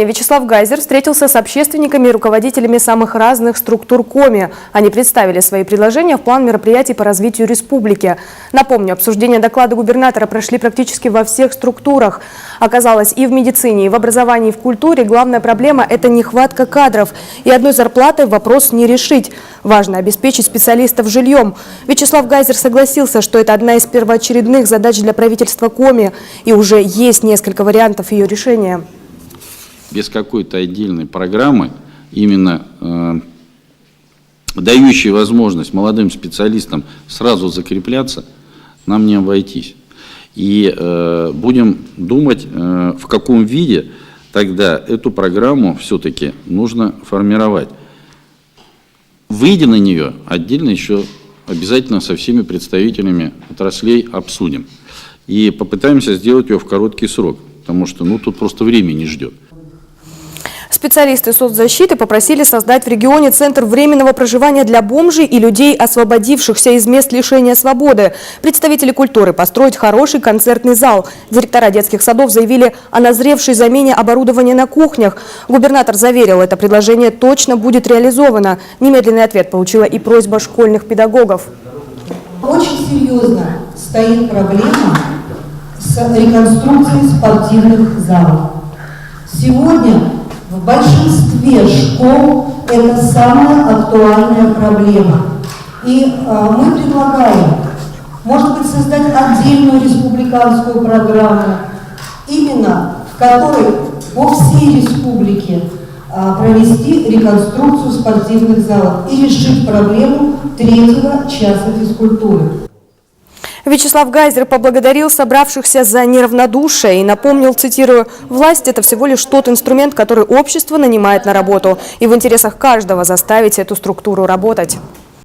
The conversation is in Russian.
Вячеслав Гайзер встретился с общественниками и руководителями самых разных структур Коми. Они представили свои предложения в план мероприятий по развитию республики. Напомню, обсуждения доклада губернатора прошли практически во всех структурах. Оказалось, и в медицине, и в образовании, и в культуре главная проблема – это нехватка кадров. И одной зарплатой вопрос не решить. Важно обеспечить специалистов жильем. Вячеслав Гайзер согласился, что это одна из первоочередных задач для правительства Коми. И уже есть несколько вариантов ее решения. Без какой-то отдельной программы, именно дающей возможность молодым специалистам сразу закрепляться, нам не обойтись. И будем думать, в каком виде тогда эту программу все-таки нужно формировать. Выйдя на нее, отдельно еще обязательно со всеми представителями отраслей обсудим. И попытаемся сделать ее в короткий срок, потому что тут просто время не ждет. Специалисты соцзащиты попросили создать в регионе центр временного проживания для бомжей и людей, освободившихся из мест лишения свободы. Представители культуры построить хороший концертный зал. Директора детских садов заявили о назревшей замене оборудования на кухнях. Губернатор заверил, это предложение точно будет реализовано. Немедленный ответ получила и просьба школьных педагогов. Очень серьезно стоит проблема с реконструкцией спортивных залов. Сегодня в большинстве школ это самая актуальная проблема. И мы предлагаем, может быть, создать отдельную республиканскую программу, именно в которой по всей республике провести реконструкцию спортивных залов и решить проблему третьего часа физкультуры. Вячеслав Гайзер поблагодарил собравшихся за неравнодушие и напомнил, цитирую, «Власть – это всего лишь тот инструмент, который общество нанимает на работу, и в интересах каждого заставить эту структуру работать».